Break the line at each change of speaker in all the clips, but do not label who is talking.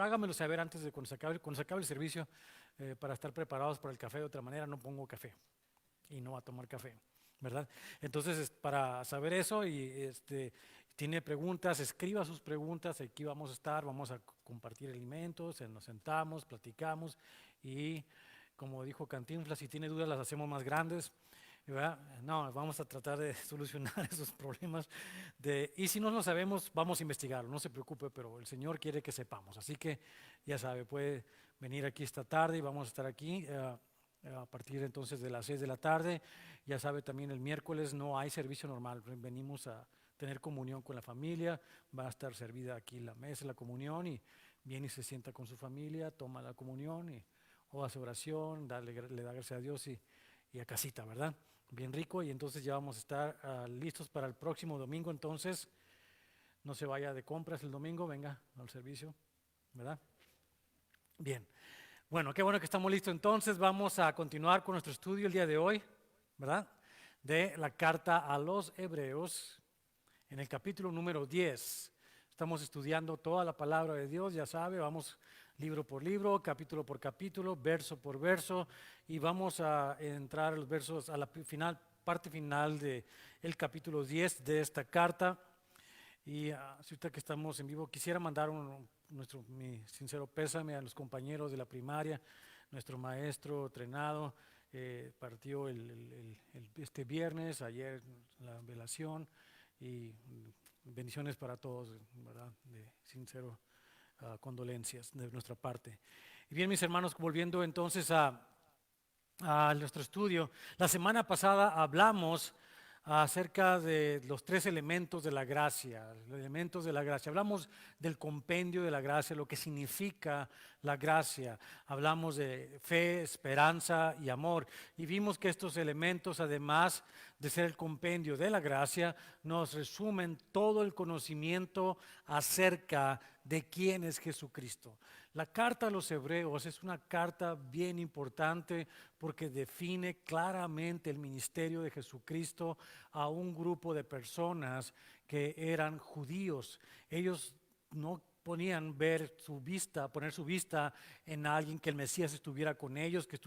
hágamelo saber antes de cuando se acabe el servicio, para estar preparados para el café. De otra manera no pongo café y no va a tomar café, ¿verdad? Entonces, para saber eso y tiene preguntas, escriba sus preguntas. Aquí vamos a estar, vamos a compartir alimentos, nos sentamos, platicamos y, como dijo Cantinflas, si tiene dudas las hacemos más grandes, ¿verdad? No, vamos a tratar de solucionar esos problemas. Y si no lo sabemos, vamos a investigarlo, no se preocupe, pero el Señor quiere que sepamos. Así que ya sabe, puede venir aquí esta tarde y vamos a estar aquí a partir entonces de las 6 de la tarde. Ya sabe, también el miércoles no hay servicio normal, venimos a tener comunión con la familia. Va a estar servida aquí la mesa, la comunión, y viene y se sienta con su familia, toma la comunión y o hace oración, le da gracias a Dios y a casita, ¿verdad? Bien rico. Y entonces ya vamos a estar listos para el próximo domingo. Entonces no se vaya de compras el domingo, venga al servicio, ¿verdad? Bien, bueno, qué bueno que estamos listos. Entonces vamos a continuar con nuestro estudio el día de hoy, ¿verdad? De la carta a los Hebreos, en el capítulo número 10. Estamos estudiando toda la palabra de Dios, ya sabe, vamos libro por libro, capítulo por capítulo, verso por verso, y vamos a entrar a los versos, a la parte final del capítulo 10 de esta carta. Y si ahorita que estamos en vivo, quisiera mandar mi sincero pésame a los compañeros de la primaria. Nuestro maestro Trenado partió este viernes, ayer la velación, y bendiciones para todos, ¿verdad? De sincero condolencias de nuestra parte. Y bien, mis hermanos, volviendo entonces a nuestro estudio, la semana pasada hablamos acerca de los 3 elementos de la gracia, los elementos de la gracia. Hablamos del compendio de la gracia, lo que significa la gracia. Hablamos de fe, esperanza y amor. Y vimos que estos elementos, además de ser el compendio de la gracia, nos resumen todo el conocimiento acerca de quién es Jesucristo. La carta a los Hebreos es una carta bien importante porque define claramente el ministerio de Jesucristo a un grupo de personas que eran judíos. Ellos no ponían poner su vista en alguien, que el Mesías estuviera con ellos, que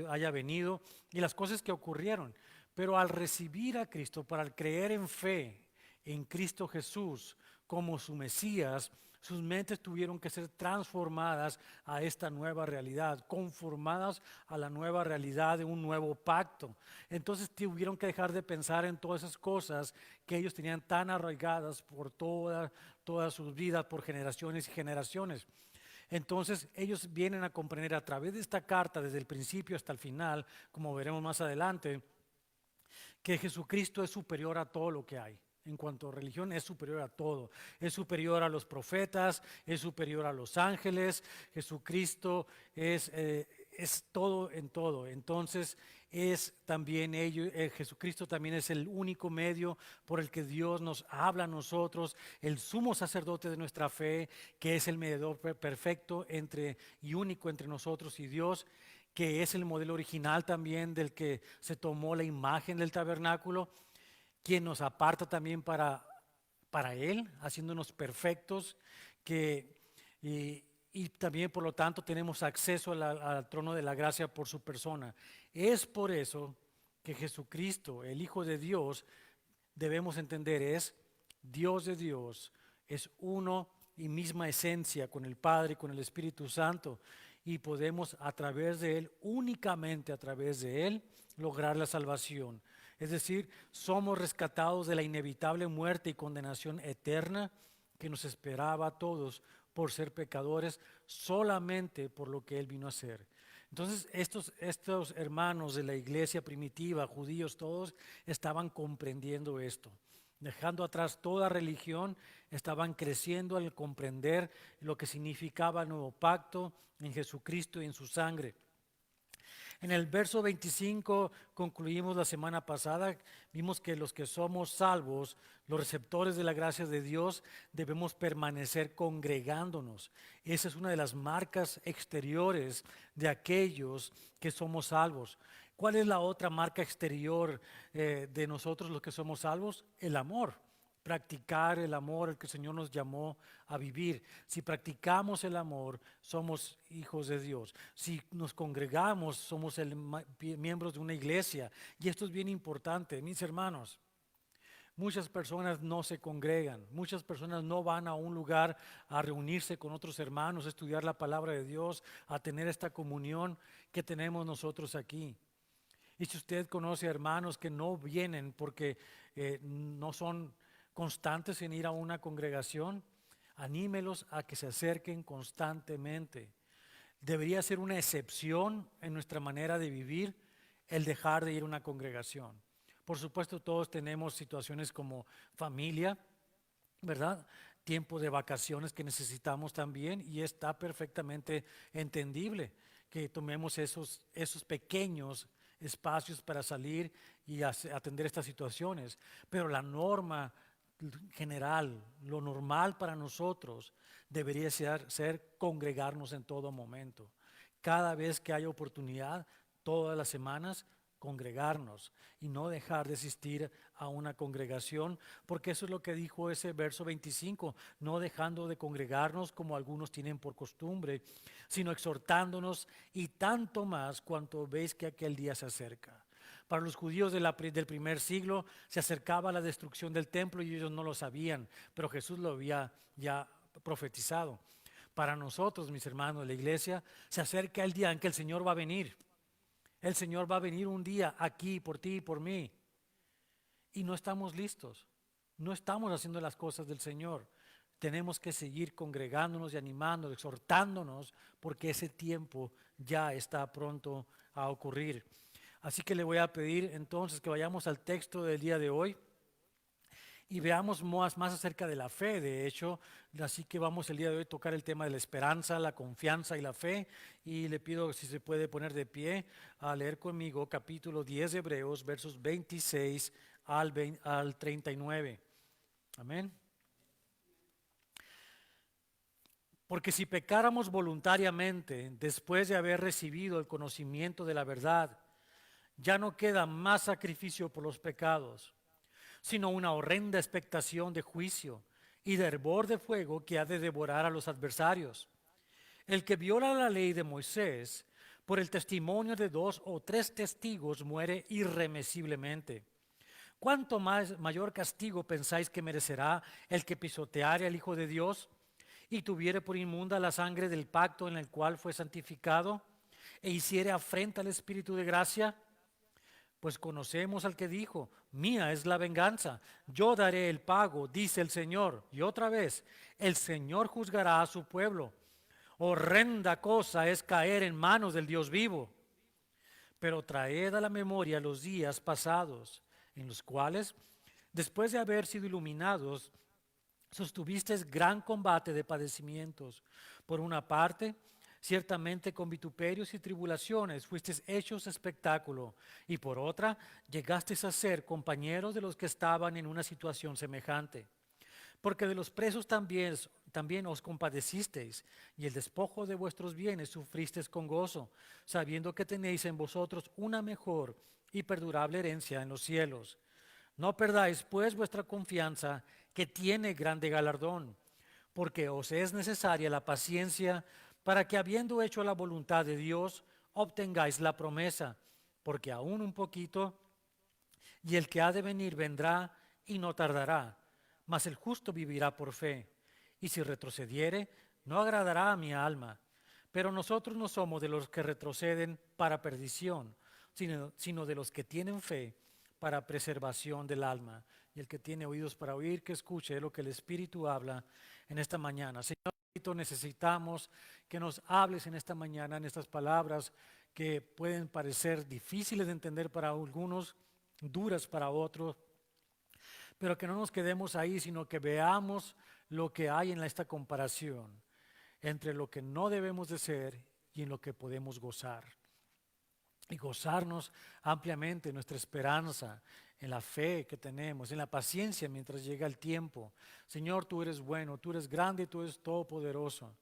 haya venido y las cosas que ocurrieron. Pero al recibir a Cristo, para creer en fe en Cristo Jesús como su Mesías, sus mentes tuvieron que ser transformadas a esta nueva realidad, conformadas a la nueva realidad de un nuevo pacto. Entonces tuvieron que dejar de pensar en todas esas cosas que ellos tenían tan arraigadas por todas sus vidas, por generaciones y generaciones. Entonces ellos vienen a comprender a través de esta carta, desde el principio hasta el final, como veremos más adelante, que Jesucristo es superior a todo lo que hay. En cuanto a religión, es superior a todo. Es superior a los profetas, es superior a los ángeles. Jesucristo es todo en todo. Entonces, Jesucristo también es el único medio por el que Dios nos habla a nosotros, el sumo sacerdote de nuestra fe, que es el mediador perfecto y único entre nosotros y Dios, que es el modelo original también del que se tomó la imagen del tabernáculo, quien nos aparta también para Él, haciéndonos perfectos, y también por lo tanto tenemos acceso al trono de la gracia por su persona. Es por eso que Jesucristo, el Hijo de Dios, debemos entender, es Dios de Dios, es uno y misma esencia con el Padre y con el Espíritu Santo, y podemos a través de Él, únicamente a través de Él, lograr la salvación. Es decir, somos rescatados de la inevitable muerte y condenación eterna que nos esperaba a todos por ser pecadores, solamente por lo que Él vino a hacer. Entonces, estos hermanos de la iglesia primitiva, judíos todos, estaban comprendiendo esto. Dejando atrás toda religión, estaban creciendo al comprender lo que significaba el nuevo pacto en Jesucristo y en su sangre. En el verso 25 concluimos la semana pasada, vimos que los que somos salvos, los receptores de la gracia de Dios, debemos permanecer congregándonos. Esa es una de las marcas exteriores de aquellos que somos salvos. ¿Cuál es la otra marca exterior de nosotros los que somos salvos? El amor. practicar el amor al que el Señor nos llamó a vivir. Si practicamos el amor, somos hijos de Dios. Si nos congregamos, somos miembros de una iglesia. Y esto es bien importante, mis hermanos. Muchas personas no se congregan, muchas personas no van a un lugar a reunirse con otros hermanos, a estudiar la palabra de Dios, a tener esta comunión que tenemos nosotros aquí. Y si usted conoce hermanos que no vienen porque no son constantes en ir a una congregación, anímelos a que se acerquen constantemente. Debería ser una excepción en nuestra manera de vivir el dejar de ir a una congregación. Por supuesto, todos tenemos situaciones como familia, ¿verdad? Tiempo de vacaciones que necesitamos también y está perfectamente entendible que tomemos esos pequeños espacios para salir y atender estas situaciones. Pero la norma general, lo normal para nosotros debería ser congregarnos en todo momento. Cada vez que haya oportunidad, todas las semanas, congregarnos y no dejar de asistir a una congregación, porque eso es lo que dijo ese verso 25, no dejando de congregarnos como algunos tienen por costumbre, sino exhortándonos y tanto más cuanto veis que aquel día se acerca. Para los judíos del primer siglo se acercaba la destrucción del templo y ellos no lo sabían, pero Jesús lo había ya profetizado. Para nosotros, mis hermanos, la iglesia, se acerca el día en que el Señor va a venir. El Señor va a venir un día aquí por ti y por mí. Y no estamos listos. No estamos haciendo las cosas del Señor. Tenemos que seguir congregándonos y animándonos, exhortándonos, porque ese tiempo ya está pronto a ocurrir. Así que le voy a pedir entonces que vayamos al texto del día de hoy y veamos más acerca de la fe. De hecho, así que vamos el día de hoy a tocar el tema de la esperanza, la confianza y la fe. Y le pido si se puede poner de pie a leer conmigo capítulo 10 de Hebreos, versos 26 al 39. Amén. Porque si pecáramos voluntariamente después de haber recibido el conocimiento de la verdad, ya no queda más sacrificio por los pecados, sino una horrenda expectación de juicio y de hervor de fuego que ha de devorar a los adversarios. El que viola la ley de Moisés, por el testimonio de 2 o 3 testigos, muere irremisiblemente. ¿Cuánto mayor castigo pensáis que merecerá el que pisoteare al Hijo de Dios y tuviere por inmunda la sangre del pacto en el cual fue santificado e hiciere afrenta al Espíritu de gracia? Pues conocemos al que dijo, mía es la venganza, yo daré el pago, dice el Señor. Y otra vez, el Señor juzgará a su pueblo. Horrenda cosa es caer en manos del Dios vivo. Pero traed a la memoria los días pasados, en los cuales, después de haber sido iluminados, sostuvisteis gran combate de padecimientos. Por una parte, ciertamente con vituperios y tribulaciones fuisteis hechos espectáculo, y por otra, llegasteis a ser compañeros de los que estaban en una situación semejante. Porque de los presos también os compadecisteis, y el despojo de vuestros bienes sufristeis con gozo, sabiendo que tenéis en vosotros una mejor y perdurable herencia en los cielos. No perdáis pues vuestra confianza, que tiene grande galardón, porque os es necesaria la paciencia para que, habiendo hecho la voluntad de Dios, obtengáis la promesa, porque aún un poquito, y el que ha de venir vendrá y no tardará, mas el justo vivirá por fe, y si retrocediere, no agradará a mi alma. Pero nosotros no somos de los que retroceden para perdición, sino de los que tienen fe para preservación del alma. Y el que tiene oídos para oír, que escuche lo que el Espíritu habla en esta mañana. Señor, necesitamos que nos hables en esta mañana, en estas palabras que pueden parecer difíciles de entender para algunos, duras para otros, pero que no nos quedemos ahí, sino que veamos lo que hay en esta comparación entre lo que no debemos de ser y en lo que podemos gozar. Y gozarnos ampliamente en nuestra esperanza, en la fe que tenemos, en la paciencia mientras llega el tiempo. Señor, tú eres bueno, tú eres grande, tú eres todopoderoso.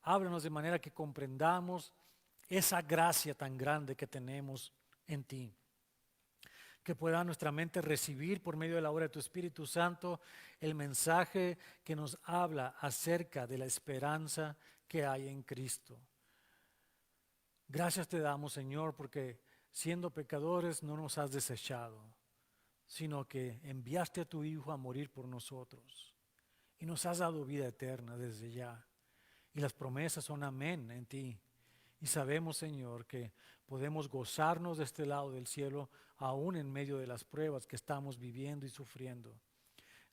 Háblanos de manera que comprendamos esa gracia tan grande que tenemos en ti. que pueda nuestra mente recibir por medio de la obra de tu Espíritu Santo el mensaje que nos habla acerca de la esperanza que hay en Cristo. Gracias te damos, Señor, porque siendo pecadores no nos has desechado, sino que enviaste a tu Hijo a morir por nosotros y nos has dado vida eterna desde ya. Y las promesas son amén en ti. Y sabemos, Señor, que podemos gozarnos de este lado del cielo aún en medio de las pruebas que estamos viviendo y sufriendo.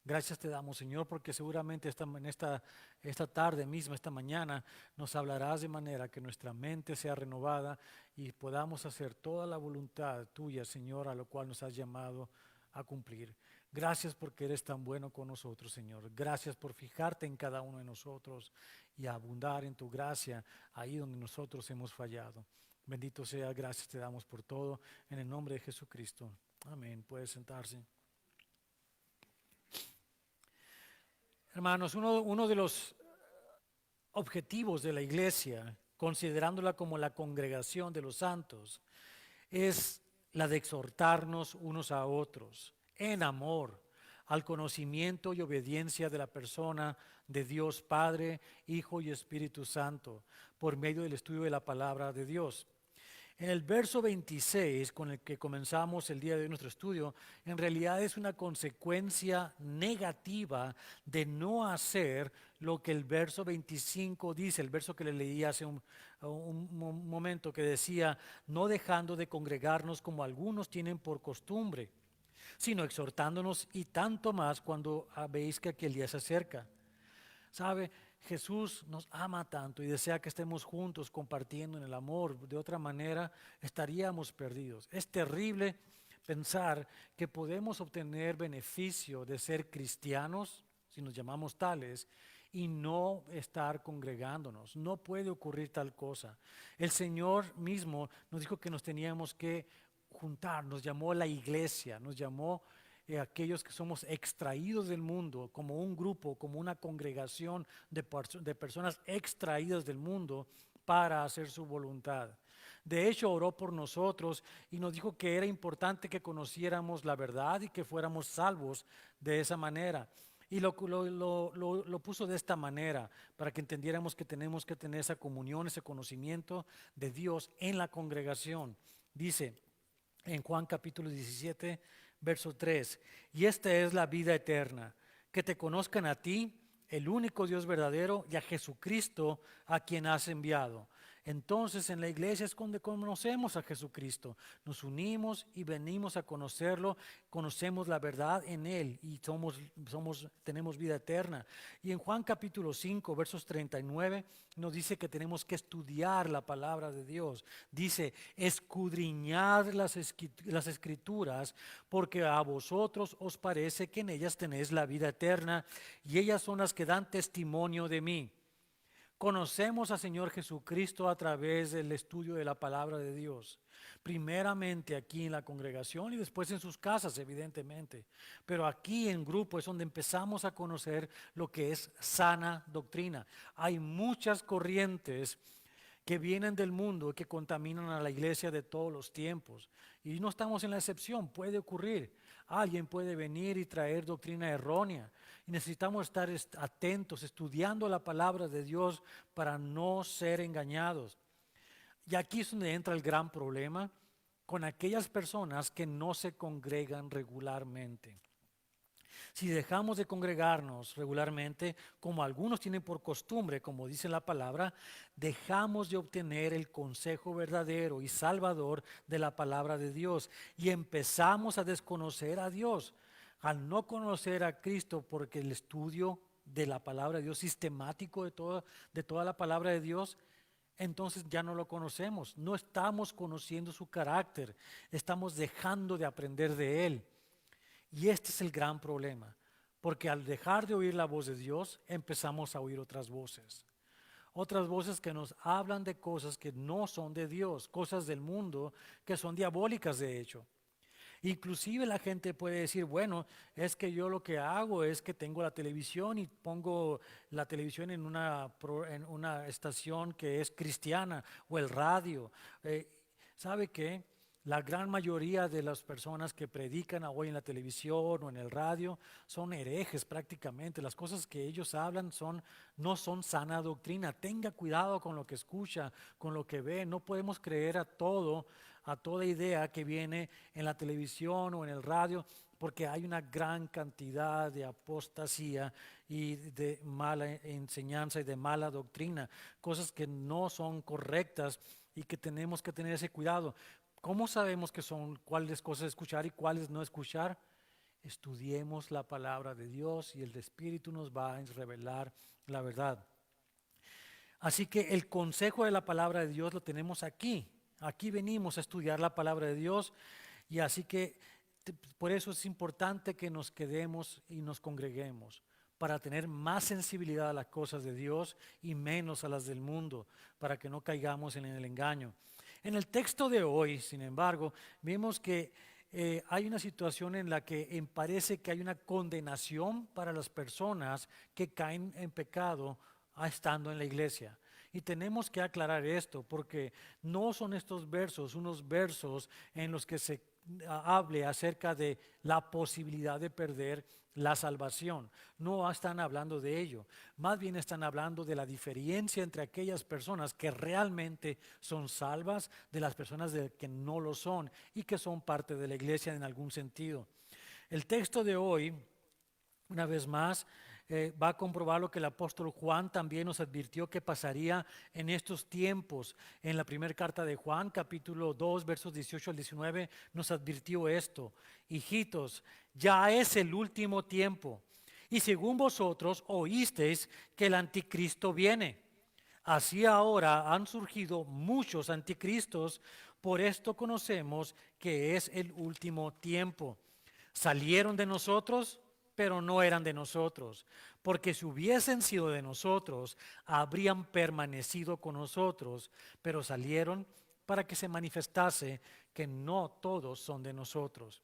Gracias te damos, Señor, porque seguramente esta tarde misma, esta mañana, nos hablarás de manera que nuestra mente sea renovada y podamos hacer toda la voluntad tuya, Señor, a lo cual nos has llamado a cumplir. Gracias porque eres tan bueno con nosotros, Señor. Gracias por fijarte en cada uno de nosotros y abundar en tu gracia ahí donde nosotros hemos fallado. Bendito sea, gracias te damos por todo, en el nombre de Jesucristo. Amén. Puede sentarse. Hermanos, uno de los objetivos de la iglesia, considerándola como la congregación de los santos, es la de exhortarnos unos a otros en amor al conocimiento y obediencia de la persona de Dios Padre, Hijo y Espíritu Santo, por medio del estudio de la palabra de Dios. En el verso 26, con el que comenzamos el día de hoy nuestro estudio, en realidad es una consecuencia negativa de no hacer lo que el verso 25 dice, el verso que le leí hace un momento, que decía, no dejando de congregarnos como algunos tienen por costumbre, sino exhortándonos y tanto más cuando veis que aquel día se acerca. ¿Sabe? Jesús nos ama tanto y desea que estemos juntos compartiendo en el amor. De otra manera estaríamos perdidos. Es terrible pensar que podemos obtener beneficio de ser cristianos, si nos llamamos tales, y no estar congregándonos. No puede ocurrir tal cosa. El Señor mismo nos dijo que nos teníamos que juntar, nos llamó la iglesia, nos llamó aquellos que somos extraídos del mundo, como un grupo, como una congregación de personas extraídas del mundo para hacer su voluntad. De hecho, oró por nosotros y nos dijo que era importante que conociéramos la verdad y que fuéramos salvos de esa manera. Y lo puso de esta manera, para que entendiéramos que tenemos que tener esa comunión, ese conocimiento de Dios en la congregación. Dice en Juan capítulo 17, verso 3, y esta es la vida eterna, que te conozcan a ti, el único Dios verdadero, y a Jesucristo a quien has enviado. Entonces en la iglesia es donde conocemos a Jesucristo, nos unimos y venimos a conocerlo, conocemos la verdad en Él y tenemos vida eterna. Y en Juan capítulo 5, versos 39, nos dice que tenemos que estudiar la palabra de Dios. Dice, escudriñad las escrituras, porque a vosotros os parece que en ellas tenéis la vida eterna, y ellas son las que dan testimonio de mí. Conocemos al Señor Jesucristo a través del estudio de la palabra de Dios. Primeramente aquí en la congregación y después en sus casas, evidentemente. Pero aquí en grupo es donde empezamos a conocer lo que es sana doctrina. Hay muchas corrientes que vienen del mundo que contaminan a la iglesia de todos los tiempos. Y no estamos en la excepción, puede ocurrir. Alguien puede venir y traer doctrina errónea. Y necesitamos estar atentos, estudiando la palabra de Dios para no ser engañados. Y aquí es donde entra el gran problema con aquellas personas que no se congregan regularmente. Si dejamos de congregarnos regularmente, como algunos tienen por costumbre, como dice la palabra, dejamos de obtener el consejo verdadero y salvador de la palabra de Dios y empezamos a desconocer a Dios. Al no conocer a Cristo, porque el estudio de la palabra de Dios, sistemático de toda la palabra de Dios, entonces ya no lo conocemos, no estamos conociendo su carácter, estamos dejando de aprender de Él. Y este es el gran problema, porque al dejar de oír la voz de Dios, empezamos a oír otras voces. Otras voces que nos hablan de cosas que no son de Dios, cosas del mundo que son diabólicas de hecho. Inclusive la gente puede decir, bueno, es que yo lo que hago es que tengo la televisión y pongo la televisión en una estación que es cristiana o el radio. ¿Sabe qué? La gran mayoría de las personas que predican hoy en la televisión o en el radio son herejes prácticamente. Las cosas que ellos hablan no son sana doctrina. Tenga cuidado con lo que escucha, con lo que ve. No podemos creer a toda idea que viene en la televisión o en el radio, porque hay una gran cantidad de apostasía y de mala enseñanza y de mala doctrina. Cosas que no son correctas y que tenemos que tener ese cuidado. ¿Cómo sabemos que son cuáles cosas escuchar y cuáles no escuchar? Estudiemos la palabra de Dios y el Espíritu nos va a revelar la verdad. Así que el consejo de la palabra de Dios lo tenemos aquí. Aquí venimos a estudiar la palabra de Dios y así que por eso es importante que nos quedemos y nos congreguemos para tener más sensibilidad a las cosas de Dios y menos a las del mundo, para que no caigamos en el engaño. En el texto de hoy, sin embargo, vemos que hay una situación en la que parece que hay una condenación para las personas que caen en pecado estando en la iglesia. Y tenemos que aclarar esto porque no son estos versos unos versos en los que se hable acerca de la posibilidad de perder la salvación. No están hablando de ello. Más bien están hablando de la diferencia entre aquellas personas que realmente son salvas de las personas que no lo son y que son parte de la iglesia en algún sentido. El texto de hoy, una vez más, va a comprobar lo que el apóstol Juan también nos advirtió que pasaría en estos tiempos. En la primera carta de Juan, capítulo 2, versos 18 al 19, nos advirtió esto: hijitos, ya es el último tiempo, y según vosotros oísteis que el anticristo viene. Así ahora han surgido muchos anticristos, por esto conocemos que es el último tiempo. Salieron de nosotros, pero no eran de nosotros, porque si hubiesen sido de nosotros, habrían permanecido con nosotros, pero salieron para que se manifestase que no todos son de nosotros.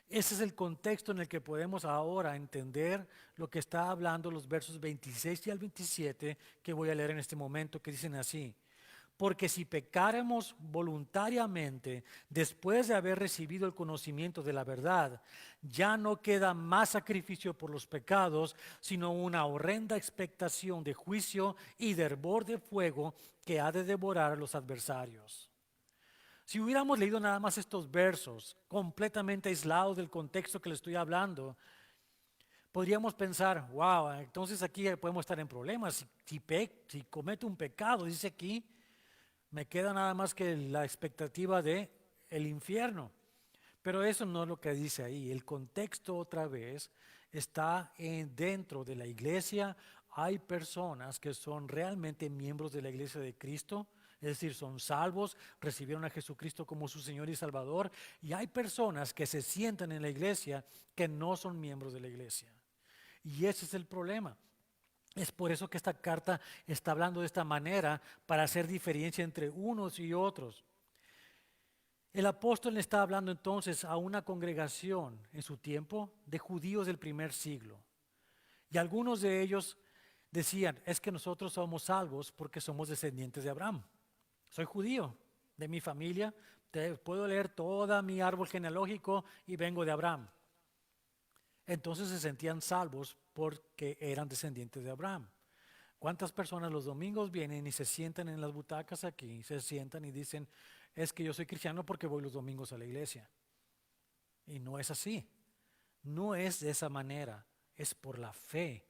Ese es el contexto en el que podemos ahora entender lo que está hablando los versos 26 y al 27 que voy a leer en este momento, que dicen así: porque si pecáramos voluntariamente después de haber recibido el conocimiento de la verdad, ya no queda más sacrificio por los pecados, sino una horrenda expectación de juicio y de hervor de fuego que ha de devorar a los adversarios. Si hubiéramos leído nada más estos versos, completamente aislados del contexto que le estoy hablando, podríamos pensar, wow, entonces aquí podemos estar en problemas. Si cometo un pecado, dice aquí, me queda nada más que la expectativa de el infierno. Pero eso no es lo que dice ahí. El contexto otra vez está dentro de la iglesia. Hay personas que son realmente miembros de la iglesia de Cristo, es decir, son salvos, recibieron a Jesucristo como su Señor y Salvador. Y hay personas que se sientan en la iglesia que no son miembros de la iglesia. Y ese es el problema. Es por eso que esta carta está hablando de esta manera, para hacer diferencia entre unos y otros. El apóstol le está hablando entonces a una congregación en su tiempo de judíos del primer siglo. Y algunos de ellos decían, es que nosotros somos salvos porque somos descendientes de Abraham. Soy judío, de mi familia, puedo leer toda mi árbol genealógico y vengo de Abraham. Entonces se sentían salvos porque eran descendientes de Abraham. ¿Cuántas personas los domingos vienen y se sientan en las butacas aquí, se sientan y dicen, es que yo soy cristiano porque voy los domingos a la iglesia? Y no es así, no es de esa manera, es por la fe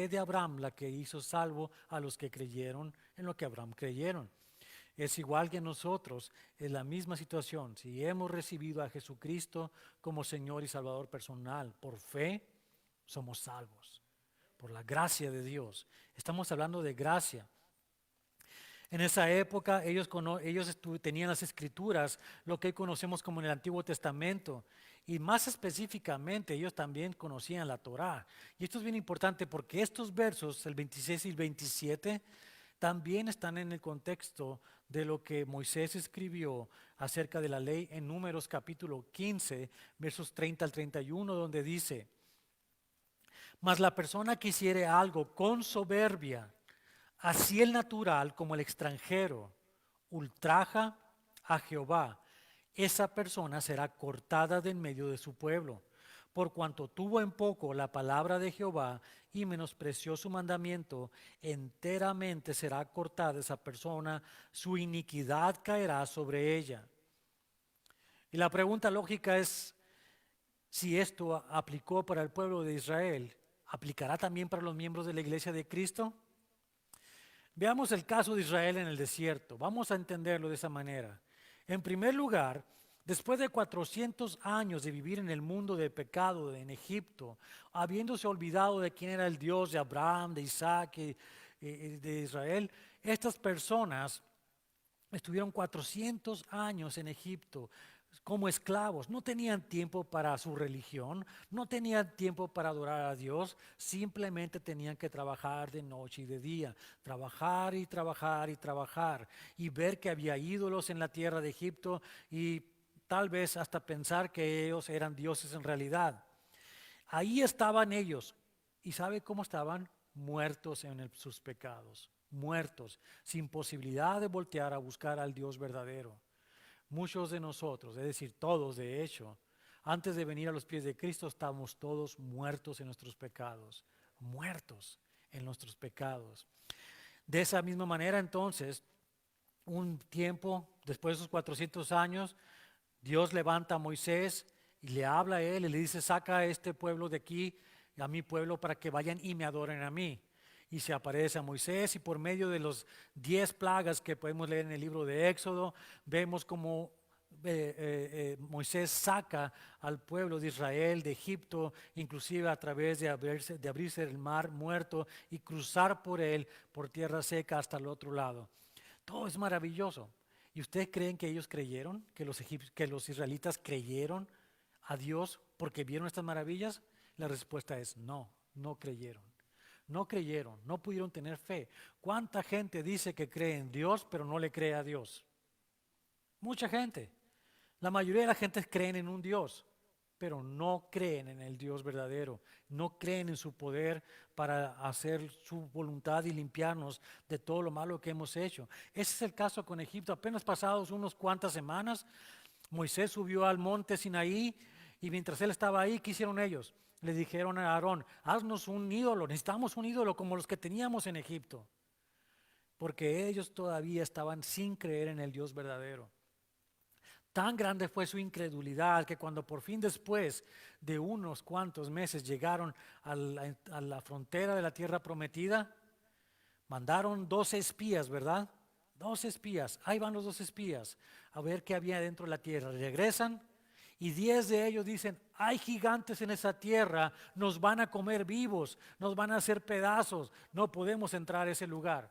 de Abraham la que hizo salvo a los que creyeron en lo que Abraham creyeron. Es igual que nosotros, es la misma situación. Si hemos recibido a Jesucristo como Señor y Salvador personal por fe, somos salvos, por la gracia de Dios. Estamos hablando de gracia. En esa época ellos tenían las escrituras, lo que hoy conocemos como en el Antiguo Testamento, y más específicamente ellos también conocían la Torá. Y esto es bien importante porque estos versos, el 26 y el 27, también están en el contexto de lo que Moisés escribió acerca de la ley en Números capítulo 15, versos 30 al 31, donde dice: mas la persona que hiciere algo con soberbia, así el natural como el extranjero, ultraja a Jehová, esa persona será cortada de en medio de su pueblo. Por cuanto tuvo en poco la palabra de Jehová y menospreció su mandamiento, enteramente será cortada esa persona, su iniquidad caerá sobre ella. Y la pregunta lógica es, si esto aplicó para el pueblo de Israel, ¿aplicará también para los miembros de la iglesia de Cristo? Veamos el caso de Israel en el desierto. Vamos a entenderlo de esa manera. En primer lugar, después de 400 años de vivir en el mundo de pecado en Egipto, habiéndose olvidado de quién era el Dios de Abraham, de Isaac y de Israel, estas personas estuvieron 400 años en Egipto como esclavos. No tenían tiempo para su religión, no tenían tiempo para adorar a Dios, simplemente tenían que trabajar de noche y de día, trabajar y trabajar y trabajar, y ver que había ídolos en la tierra de Egipto y tal vez hasta pensar que ellos eran dioses en realidad. Ahí estaban ellos. ¿Y sabe cómo estaban? Muertos en sus pecados, muertos, sin posibilidad de voltear a buscar al Dios verdadero. Muchos de nosotros, es decir, todos de hecho, antes de venir a los pies de Cristo, estamos todos muertos en nuestros pecados, muertos en nuestros pecados. De esa misma manera, entonces, un tiempo después de esos 400 años, Dios levanta a Moisés y le habla a él y le dice: saca a este pueblo de aquí, a mi pueblo, para que vayan y me adoren a mí. Y se aparece a Moisés, y por medio de los 10 plagas que podemos leer en el libro de Éxodo, vemos como Moisés saca al pueblo de Israel de Egipto, inclusive a través de abrirse el mar muerto y cruzar por él, por tierra seca, hasta el otro lado. Todo es maravilloso. ¿Y ustedes creen que ellos creyeron, que los israelitas creyeron a Dios porque vieron estas maravillas? La respuesta es no, no creyeron. No creyeron, no pudieron tener fe. ¿Cuánta gente dice que cree en Dios pero no le cree a Dios? Mucha gente. La mayoría de la gente creen en un Dios, pero no creen en el Dios verdadero. No creen en su poder para hacer su voluntad y limpiarnos de todo lo malo que hemos hecho. Ese es el caso con Egipto. Apenas pasados unos cuantas semanas, Moisés subió al monte Sinaí, y mientras él estaba ahí, ¿qué hicieron ellos? Le dijeron a Aarón: haznos un ídolo, necesitamos un ídolo como los que teníamos en Egipto. Porque ellos todavía estaban sin creer en el Dios verdadero. Tan grande fue su incredulidad que cuando por fin, después de unos cuantos meses, llegaron a la frontera de la tierra prometida, mandaron 12 espías, ¿verdad? 12 espías, ahí van los 12 espías a ver qué había dentro de la tierra. Regresan y 10 de ellos dicen: hay gigantes en esa tierra, nos van a comer vivos, nos van a hacer pedazos, no podemos entrar a ese lugar.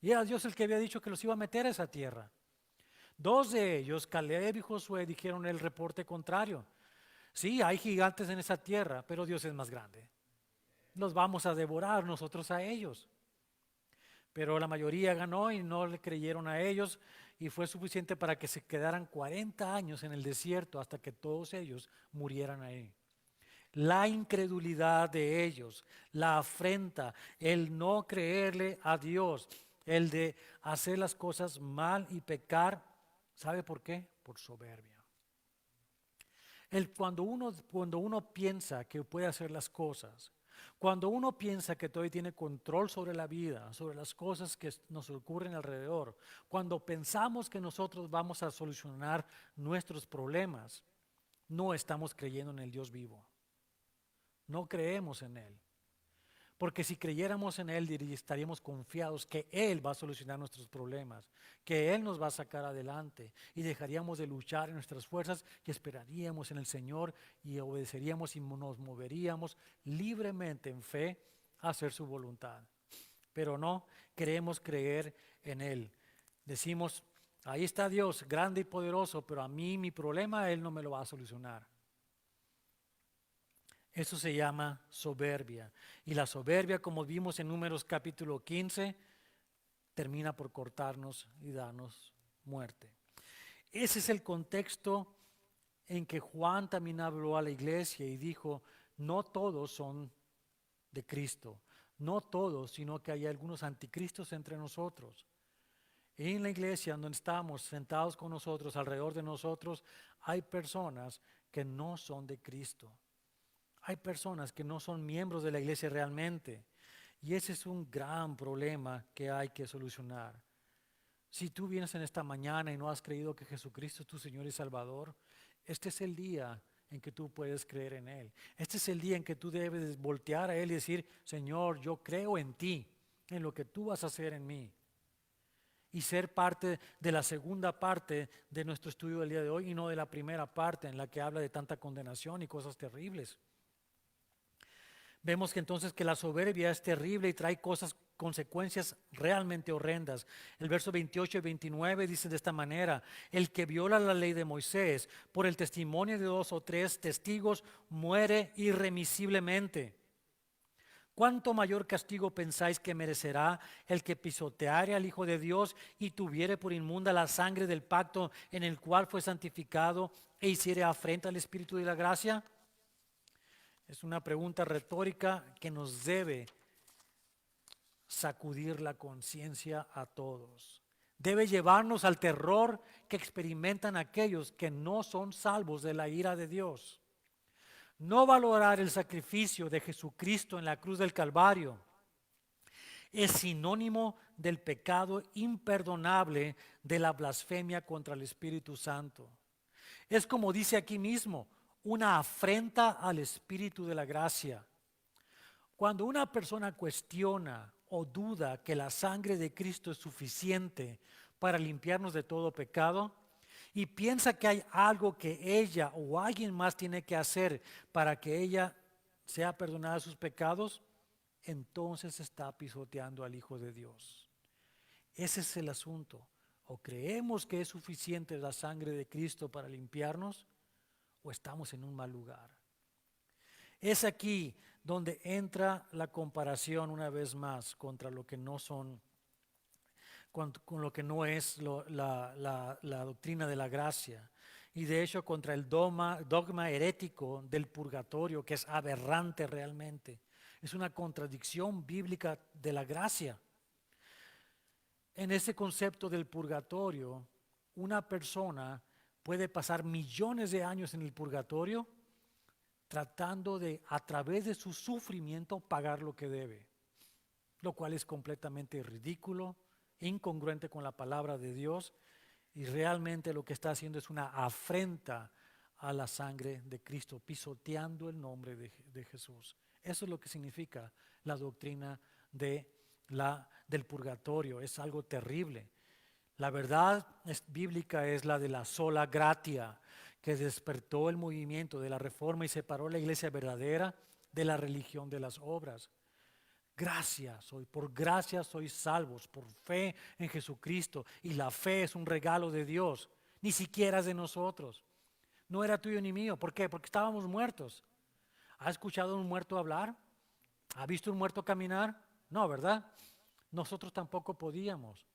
Y era Dios el que había dicho que los iba a meter a esa tierra. 2 de ellos, Caleb y Josué, dijeron el reporte contrario: sí, hay gigantes en esa tierra, pero Dios es más grande, los vamos a devorar nosotros a ellos. Pero la mayoría ganó y no le creyeron a ellos, y fue suficiente para que se quedaran 40 años en el desierto hasta que todos ellos murieran ahí. La incredulidad de ellos, la afrenta, el no creerle a Dios, el de hacer las cosas mal y pecar. ¿Sabe por qué? Por soberbia. Cuando uno piensa que puede hacer las cosas, cuando uno piensa que todavía tiene control sobre la vida, sobre las cosas que nos ocurren alrededor, cuando pensamos que nosotros vamos a solucionar nuestros problemas, no estamos creyendo en el Dios vivo. No creemos en Él. Porque si creyéramos en Él, estaríamos confiados que Él va a solucionar nuestros problemas, que Él nos va a sacar adelante, y dejaríamos de luchar en nuestras fuerzas y esperaríamos en el Señor y obedeceríamos y nos moveríamos libremente en fe a hacer su voluntad. Pero no queremos creer en Él. Decimos: ahí está Dios, grande y poderoso, pero a mí mi problema Él no me lo va a solucionar. Eso se llama soberbia. Y la soberbia, como vimos en Números capítulo 15, termina por cortarnos y darnos muerte. Ese es el contexto en que Juan también habló a la iglesia y dijo: no todos son de Cristo, no todos, sino que hay algunos anticristos entre nosotros. En la iglesia donde estamos sentados con nosotros, alrededor de nosotros, hay personas que no son de Cristo. Hay personas que no son miembros de la iglesia realmente. Y ese es un gran problema que hay que solucionar. Si tú vienes en esta mañana y no has creído que Jesucristo es tu Señor y Salvador, este es el día en que tú puedes creer en Él. Este es el día en que tú debes voltear a Él y decir, Señor, yo creo en ti, en lo que tú vas a hacer en mí. Y ser parte de la segunda parte de nuestro estudio del día de hoy y no de la primera parte en la que habla de tanta condenación y cosas terribles. Vemos que entonces que la soberbia es terrible y trae consecuencias realmente horrendas. El verso 28 y 29 dice de esta manera: el que viola la ley de Moisés por el testimonio de 2 o 3 testigos muere irremisiblemente. ¿Cuánto mayor castigo pensáis que merecerá el que pisoteare al Hijo de Dios y tuviere por inmunda la sangre del pacto en el cual fue santificado e hiciere afrenta al Espíritu de la gracia? Es una pregunta retórica que nos debe sacudir la conciencia a todos. Debe llevarnos al terror que experimentan aquellos que no son salvos de la ira de Dios. No valorar el sacrificio de Jesucristo en la cruz del Calvario es sinónimo del pecado imperdonable de la blasfemia contra el Espíritu Santo. Es como dice aquí mismo, una afrenta al Espíritu de la gracia. Cuando una persona cuestiona o duda que la sangre de Cristo es suficiente para limpiarnos de todo pecado y piensa que hay algo que ella o alguien más tiene que hacer para que ella sea perdonada de sus pecados, entonces está pisoteando al Hijo de Dios. Ese es el asunto. O creemos que es suficiente la sangre de Cristo para limpiarnos, o estamos en un mal lugar. Es aquí donde entra la comparación una vez más contra lo que no son, con lo que no es la doctrina de la gracia. Y de hecho contra el dogma herético del purgatorio, que es aberrante realmente. Es una contradicción bíblica de la gracia. En ese concepto del purgatorio, una persona puede pasar millones de años en el purgatorio tratando de, a través de su sufrimiento, pagar lo que debe, lo cual es completamente ridículo, incongruente con la palabra de Dios, y realmente lo que está haciendo es una afrenta a la sangre de Cristo, pisoteando el nombre de Jesús. Eso es lo que significa la doctrina del purgatorio. Es algo terrible. La verdad bíblica es la de la sola gratia, que despertó el movimiento de la reforma y separó la iglesia verdadera de la religión de las obras. Por gracia sois salvos, por fe en Jesucristo. Y la fe es un regalo de Dios, ni siquiera es de nosotros. No era tuyo ni mío. ¿Por qué? Porque estábamos muertos. ¿Ha escuchado a un muerto hablar? ¿Ha visto un muerto caminar? No, ¿verdad? Nosotros tampoco podíamos.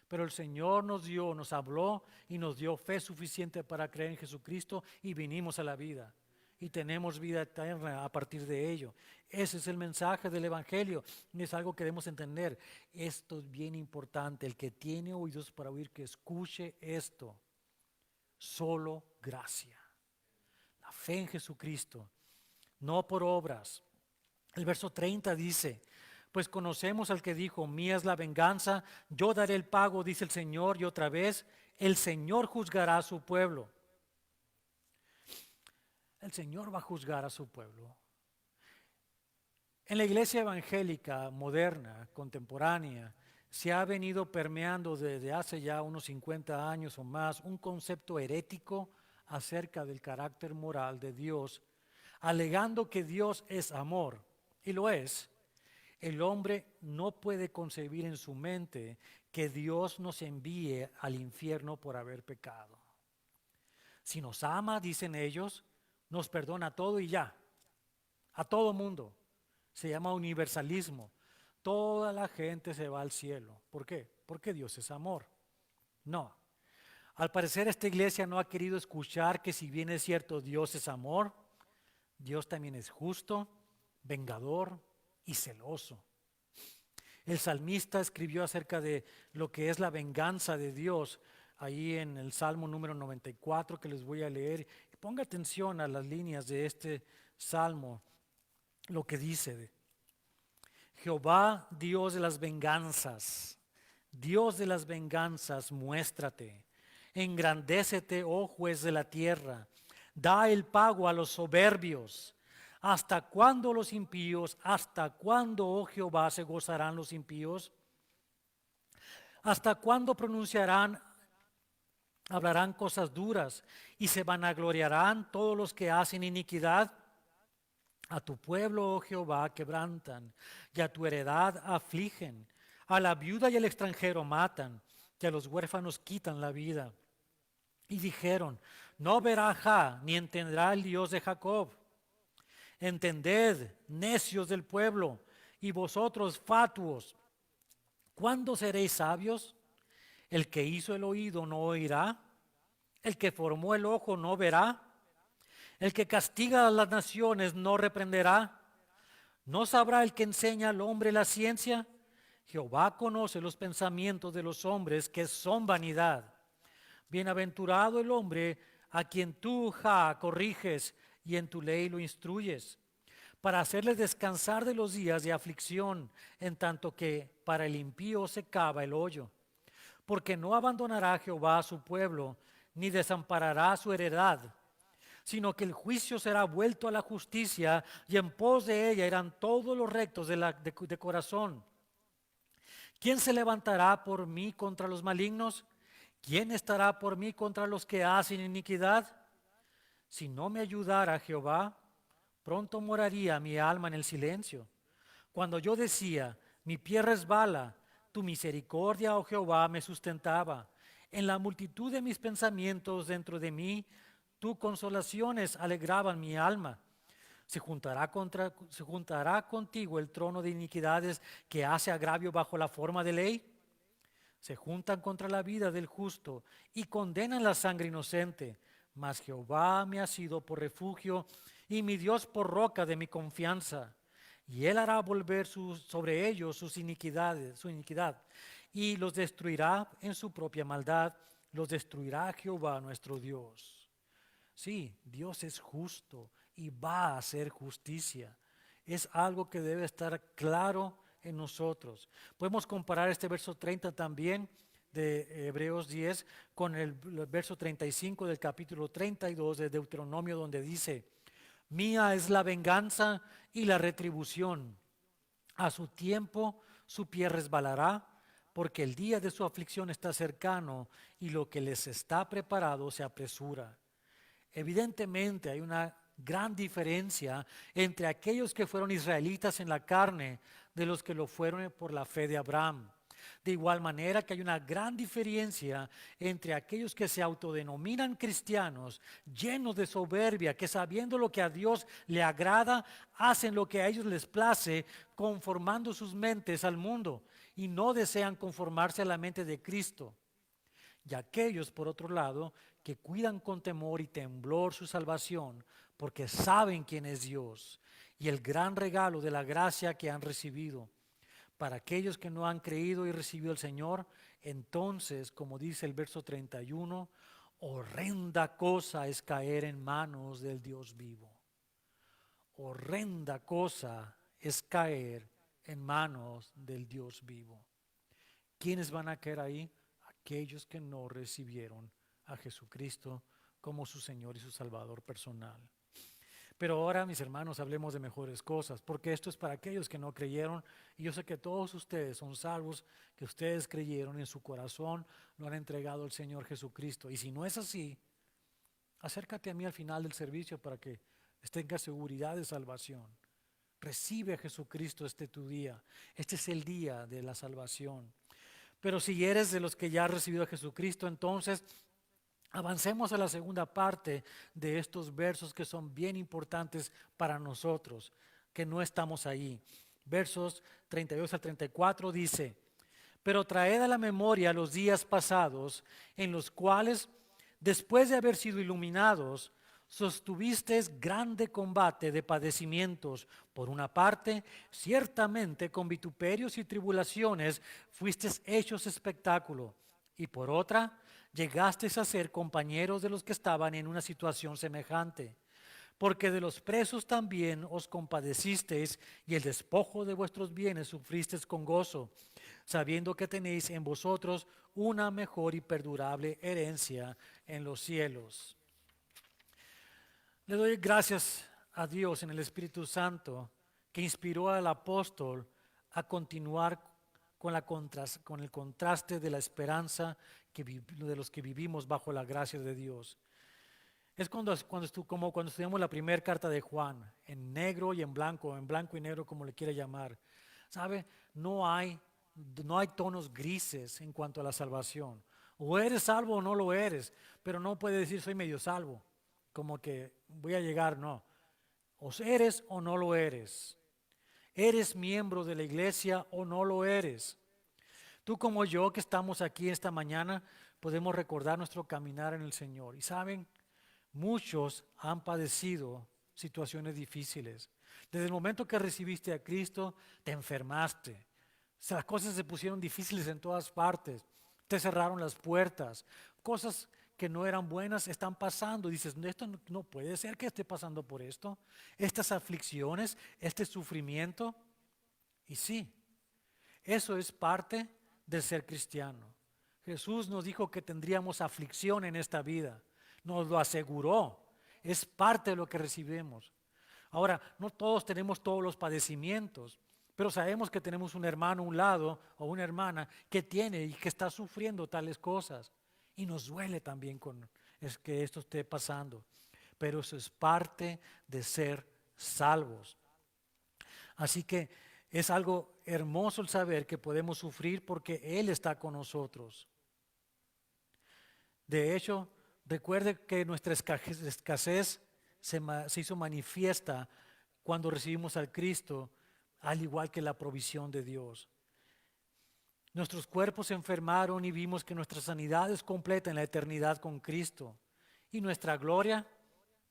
Pero el Señor nos habló y nos dio fe suficiente para creer en Jesucristo y vinimos a la vida. Y tenemos vida eterna a partir de ello. Ese es el mensaje del Evangelio y es algo que debemos entender. Esto es bien importante. El que tiene oídos para oír, que escuche esto. Solo gracia. La fe en Jesucristo, no por obras. El verso 30 dice: pues conocemos al que dijo, mía es la venganza, yo daré el pago, dice el Señor. Y otra vez, el Señor juzgará a su pueblo. El Señor va a juzgar a su pueblo. En la iglesia evangélica moderna, contemporánea, se ha venido permeando desde hace ya unos 50 años o más un concepto herético acerca del carácter moral de Dios, alegando que Dios es amor, y lo es. El hombre no puede concebir en su mente que Dios nos envíe al infierno por haber pecado. Si nos ama, dicen ellos, nos perdona todo y ya, a todo mundo. Se llama universalismo. Toda la gente se va al cielo. ¿Por qué? Porque Dios es amor. No. Al parecer esta iglesia no ha querido escuchar que si bien es cierto Dios es amor, Dios también es justo, vengador y celoso. El salmista escribió acerca de lo que es la venganza de Dios, ahí en el Salmo número 94 que les voy a leer. Ponga atención a las líneas de este Salmo, lo que dice: Jehová, Dios de las venganzas, Dios de las venganzas, muéstrate. Engrandécete, oh juez de la tierra. Da el pago a los soberbios. ¿Hasta cuándo los impíos? ¿Hasta cuándo, oh Jehová, se gozarán los impíos? ¿Hasta cuándo hablarán cosas duras y se vanagloriarán todos los que hacen iniquidad? A tu pueblo, oh Jehová, quebrantan, y a tu heredad afligen. A la viuda y al extranjero matan, y a los huérfanos quitan la vida. Y dijeron: no verá Jah, ni entenderá el Dios de Jacob. Entended, necios del pueblo, y vosotros fatuos, ¿cuándo seréis sabios? El que hizo el oído no oirá, el que formó el ojo no verá, el que castiga a las naciones no reprenderá. ¿No sabrá el que enseña al hombre la ciencia? Jehová conoce los pensamientos de los hombres, que son vanidad. Bienaventurado el hombre a quien tú, Jah, corriges y en tu ley lo instruyes, para hacerles descansar de los días de aflicción, en tanto que para el impío se cava el hoyo. Porque no abandonará Jehová a su pueblo, ni desamparará su heredad, sino que el juicio será vuelto a la justicia, y en pos de ella irán todos los rectos de corazón. ¿Quién se levantará por mí contra los malignos? ¿Quién estará por mí contra los que hacen iniquidad? Si no me ayudara Jehová, pronto moraría mi alma en el silencio. Cuando yo decía: mi pie resbala, tu misericordia, oh Jehová, me sustentaba. En la multitud de mis pensamientos dentro de mí, tus consolaciones alegraban mi alma. Se juntará contigo el trono de iniquidades, que hace agravio bajo la forma de ley. Se juntan contra la vida del justo y condenan la sangre inocente. Mas Jehová me ha sido por refugio y mi Dios por roca de mi confianza. Y él hará volver sobre ellos su iniquidad, y los destruirá en su propia maldad. Los destruirá Jehová nuestro Dios. Sí, Dios es justo y va a hacer justicia. Es algo que debe estar claro en nosotros. Podemos comparar este verso 30 también de Hebreos 10 con el verso 35 del capítulo 32 de Deuteronomio, donde dice: mía es la venganza y la retribución. A su tiempo su pie resbalará, porque el día de su aflicción está cercano y lo que les está preparado se apresura. Evidentemente hay una gran diferencia entre aquellos que fueron israelitas en la carne de los que lo fueron por la fe de Abraham. De igual manera que hay una gran diferencia entre aquellos que se autodenominan cristianos, llenos de soberbia, que sabiendo lo que a Dios le agrada, hacen lo que a ellos les place, conformando sus mentes al mundo, y no desean conformarse a la mente de Cristo. Y aquellos, por otro lado, que cuidan con temor y temblor su salvación, porque saben quién es Dios y el gran regalo de la gracia que han recibido. Para aquellos que no han creído y recibido al Señor, entonces, como dice el verso 31, horrenda cosa es caer en manos del Dios vivo. Horrenda cosa es caer en manos del Dios vivo. ¿Quiénes van a caer ahí? Aquellos que no recibieron a Jesucristo como su Señor y su Salvador personal. Pero ahora, mis hermanos, hablemos de mejores cosas, porque esto es para aquellos que no creyeron, y yo sé que todos ustedes son salvos, que ustedes creyeron en su corazón, lo han entregado al Señor Jesucristo. Y si no es así, acércate a mí al final del servicio para que tengas seguridad de salvación. Recibe a Jesucristo tu día. Este es el día de la salvación. Pero si eres de los que ya han recibido a Jesucristo, entonces avancemos a la segunda parte de estos versos que son bien importantes para nosotros, que no estamos ahí. Versos 32 al 34 dice: pero traed a la memoria los días pasados, en los cuales, después de haber sido iluminados, sostuvisteis grande combate de padecimientos. Por una parte, ciertamente con vituperios y tribulaciones fuisteis hechos espectáculo, y por otra, llegasteis a ser compañeros de los que estaban en una situación semejante. Porque de los presos también os compadecisteis, y el despojo de vuestros bienes sufristeis con gozo, sabiendo que tenéis en vosotros una mejor y perdurable herencia en los cielos. Le doy gracias a Dios en el Espíritu Santo que inspiró al apóstol a continuar con el contraste de la esperanza de los que vivimos bajo la gracia de Dios. Es como cuando estudiamos la primera carta de Juan, en negro y en blanco y negro, como le quiera llamar. ¿Sabe? No hay tonos grises en cuanto a la salvación. O eres salvo o no lo eres, pero no puede decir soy medio salvo, como que voy a llegar, no. O eres o no lo eres. ¿Eres miembro de la iglesia o no lo eres? Tú como yo que estamos aquí esta mañana podemos recordar nuestro caminar en el Señor. Y saben, muchos han padecido situaciones difíciles. Desde el momento que recibiste a Cristo, te enfermaste. Las cosas se pusieron difíciles en todas partes. Te cerraron las puertas. Cosas que no eran buenas están pasando. Dices, esto no puede ser que esté pasando por esto. Estas aflicciones, este sufrimiento. Y sí, eso es parte de ser cristiano. Jesús nos dijo que tendríamos aflicción en esta vida. Nos lo aseguró. Es parte de lo que recibimos. Ahora, no todos tenemos todos los padecimientos, pero sabemos que tenemos un hermano a un lado o una hermana que tiene y que está sufriendo tales cosas. Y nos duele también es que esto esté pasando. Pero eso es parte de ser salvos. Así que es algo hermoso el saber que podemos sufrir porque Él está con nosotros. De hecho, recuerde que nuestra escasez se hizo manifiesta cuando recibimos al Cristo, al igual que la provisión de Dios. Nuestros cuerpos se enfermaron y vimos que nuestra sanidad es completa en la eternidad con Cristo. Y nuestra gloria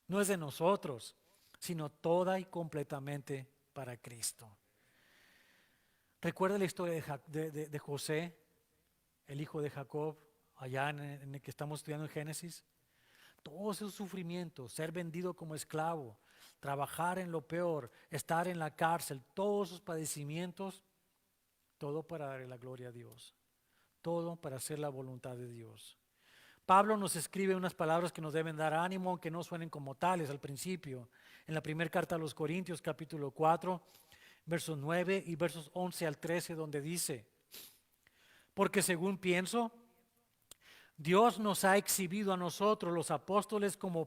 no es de nosotros, sino toda y completamente para Cristo. Recuerda la historia de José, el hijo de Jacob, allá en el que estamos estudiando en Génesis. Todos esos sufrimientos, ser vendido como esclavo, trabajar en lo peor, estar en la cárcel, todos esos padecimientos, todo para darle la gloria a Dios, todo para hacer la voluntad de Dios. Pablo nos escribe unas palabras que nos deben dar ánimo, aunque no suenen como tales al principio. En la primera carta a los Corintios, capítulo 4, versos 9 y versos 11 al 13, donde dice: porque según pienso, Dios nos ha exhibido a nosotros, los apóstoles, como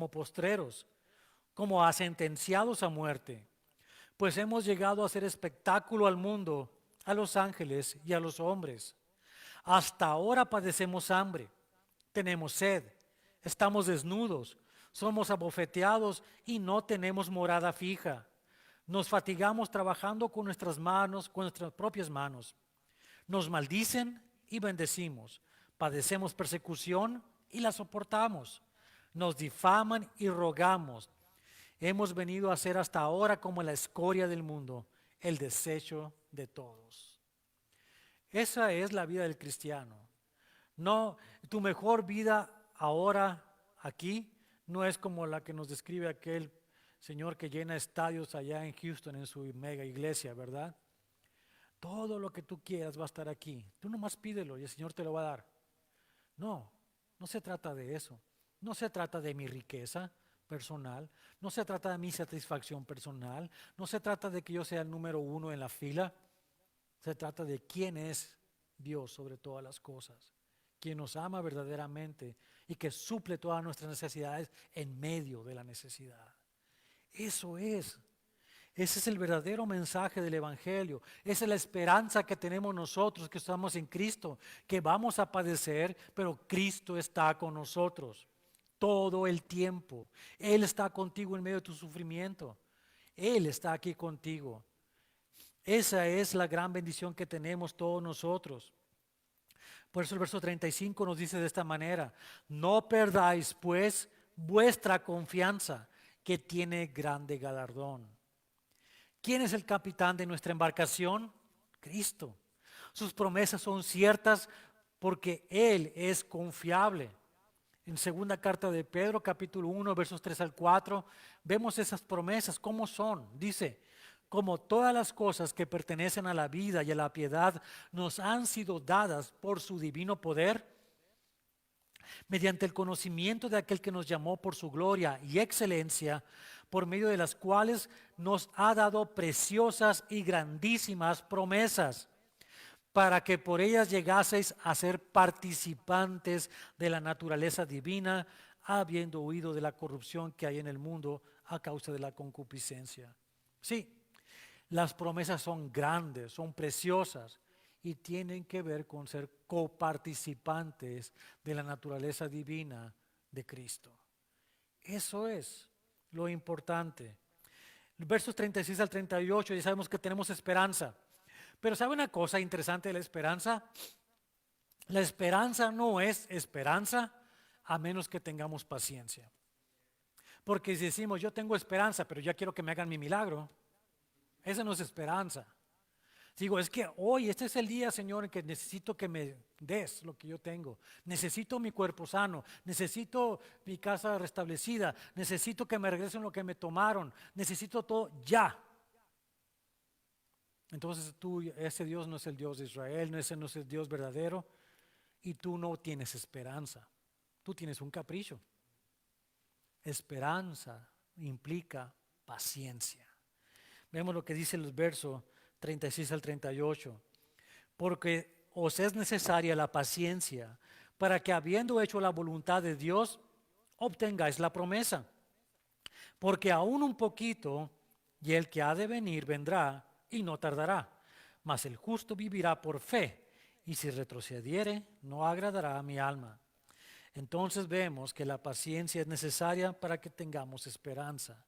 postreros, como a sentenciados a muerte, pues hemos llegado a hacer espectáculo al mundo, a los ángeles y a los hombres. Hasta ahora padecemos hambre, tenemos sed, estamos desnudos, somos abofeteados y no tenemos morada fija. Nos fatigamos trabajando con nuestras manos, con nuestras propias manos. Nos maldicen y bendecimos. Padecemos persecución y la soportamos. Nos difaman y rogamos. Hemos venido a ser hasta ahora como la escoria del mundo, el desecho de todos. Esa es la vida del cristiano. No, tu mejor vida ahora aquí no es como la que nos describe aquel señor que llena estadios allá en Houston en su mega iglesia, ¿verdad? Todo lo que tú quieras va a estar aquí. Tú nomás pídelo y el Señor te lo va a dar. No, no se trata de eso. No se trata de mi riqueza personal. No se trata de mi satisfacción personal. No se trata de que yo sea el número uno en la fila. Se trata de quién es Dios sobre todas las cosas. Quien nos ama verdaderamente y que suple todas nuestras necesidades en medio de la necesidad. Eso es. Ese es el verdadero mensaje del Evangelio. Esa es la esperanza que tenemos nosotros que estamos en Cristo, que vamos a padecer, pero Cristo está con nosotros todo el tiempo. Él está contigo en medio de tu sufrimiento. Él está aquí contigo. Esa es la gran bendición que tenemos todos nosotros. Por eso el verso 35 nos dice de esta manera: no perdáis pues vuestra confianza, que tiene grande galardón. ¿Quién es el capitán de nuestra embarcación? Cristo. Sus promesas son ciertas porque Él es confiable. En segunda carta de Pedro, capítulo 1, versos 3 al 4, vemos esas promesas, ¿cómo son? Dice, como todas las cosas que pertenecen a la vida y a la piedad nos han sido dadas por su divino poder, mediante el conocimiento de aquel que nos llamó por su gloria y excelencia, por medio de las cuales nos ha dado preciosas y grandísimas promesas, para que por ellas llegaseis a ser participantes de la naturaleza divina, habiendo huido de la corrupción que hay en el mundo a causa de la concupiscencia. Sí, las promesas son grandes, son preciosas y tienen que ver con ser coparticipantes de la naturaleza divina de Cristo. Eso es lo importante. Versos 36 al 38, ya sabemos que tenemos esperanza. Pero ¿sabe una cosa interesante de la esperanza? La esperanza no es esperanza a menos que tengamos paciencia. Porque si decimos, yo tengo esperanza, pero ya quiero que me hagan mi milagro, esa no es esperanza. Digo, es que hoy, este es el día, Señor, en que necesito que me des lo que yo tengo. Necesito mi cuerpo sano, necesito mi casa restablecida, necesito que me regresen lo que me tomaron, necesito todo ya. Entonces ese Dios no es el Dios de Israel, ese no es el Dios verdadero y tú no tienes esperanza. Tú tienes un capricho. Esperanza implica paciencia. Vemos lo que dice el verso 36 al 38. Porque os es necesaria la paciencia para que habiendo hecho la voluntad de Dios, obtengáis la promesa. Porque aún un poquito y el que ha de venir vendrá y no tardará, mas el justo vivirá por fe, y si retrocediere, no agradará a mi alma. Entonces vemos que la paciencia es necesaria para que tengamos esperanza,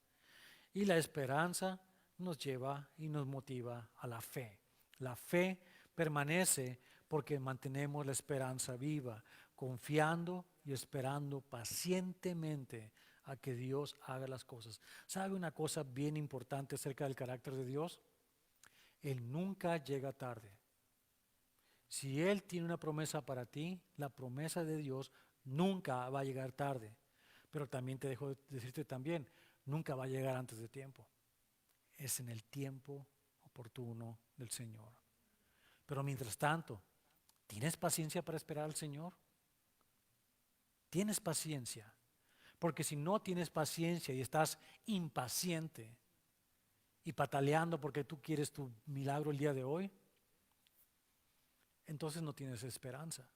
y la esperanza nos lleva y nos motiva a la fe. La fe permanece porque mantenemos la esperanza viva, confiando y esperando pacientemente a que Dios haga las cosas. ¿Sabe una cosa bien importante acerca del carácter de Dios? Él nunca llega tarde. Si Él tiene una promesa para ti, la promesa de Dios nunca va a llegar tarde. Pero también te dejo decirte también, nunca va a llegar antes de tiempo. Es en el tiempo oportuno del Señor. Pero mientras tanto, ¿tienes paciencia para esperar al Señor? ¿Tienes paciencia? Porque si no tienes paciencia y estás impaciente y pataleando porque tú quieres tu milagro el día de hoy, entonces no tienes esperanza.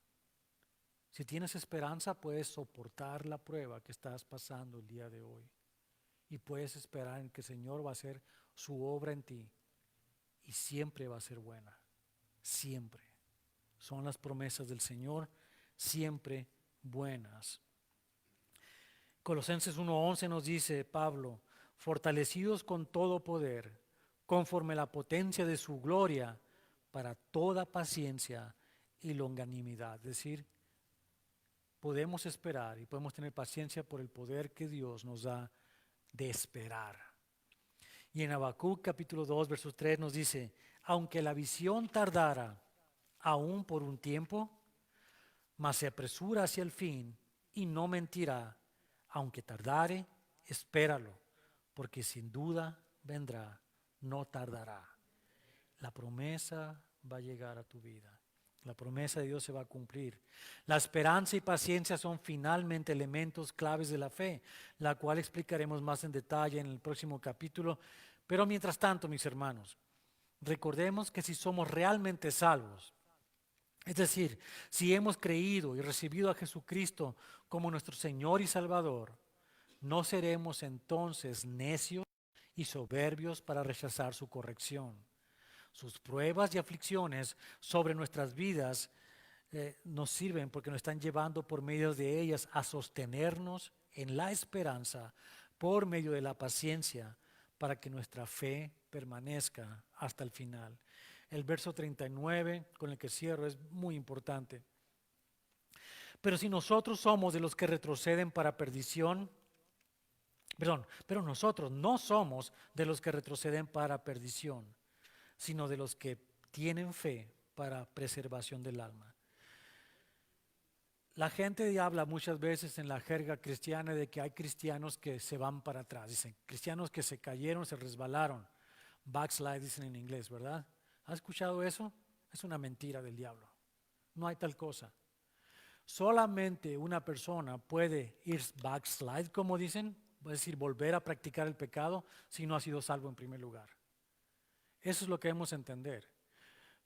Si tienes esperanza, puedes soportar la prueba que estás pasando el día de hoy y puedes esperar en que el Señor va a hacer su obra en ti y siempre va a ser buena, siempre. Son las promesas del Señor siempre buenas. Colosenses 1:11 nos dice Pablo, fortalecidos con todo poder, conforme a la potencia de su gloria, para toda paciencia y longanimidad. Es decir, podemos esperar y podemos tener paciencia por el poder que Dios nos da de esperar. Y en Habacuc capítulo 2, verso 3 nos dice, aunque la visión tardara aún por un tiempo, mas se apresura hacia el fin y no mentirá. Aunque tardare, espéralo, porque sin duda vendrá, no tardará. La promesa va a llegar a tu vida. La promesa de Dios se va a cumplir. La esperanza y paciencia son finalmente elementos claves de la fe, la cual explicaremos más en detalle en el próximo capítulo. Pero mientras tanto, mis hermanos, recordemos que si somos realmente salvos, es decir, si hemos creído y recibido a Jesucristo como nuestro Señor y Salvador, no seremos entonces necios y soberbios para rechazar su corrección. Sus pruebas y aflicciones sobre nuestras vidas nos sirven porque nos están llevando por medio de ellas a sostenernos en la esperanza por medio de la paciencia para que nuestra fe permanezca hasta el final. El verso 39 con el que cierro es muy importante. Pero si nosotros somos de los que retroceden para perdición, Pero nosotros no somos de los que retroceden para perdición, sino de los que tienen fe para preservación del alma. La gente habla muchas veces en la jerga cristiana de que hay cristianos que se van para atrás. Dicen, cristianos que se cayeron, se resbalaron. Backslide dicen en inglés, ¿verdad? ¿Has escuchado eso? Es una mentira del diablo. No hay tal cosa. Solamente una persona puede ir backslide, como dicen, es decir, volver a practicar el pecado si no ha sido salvo en primer lugar. Eso es lo que debemos entender.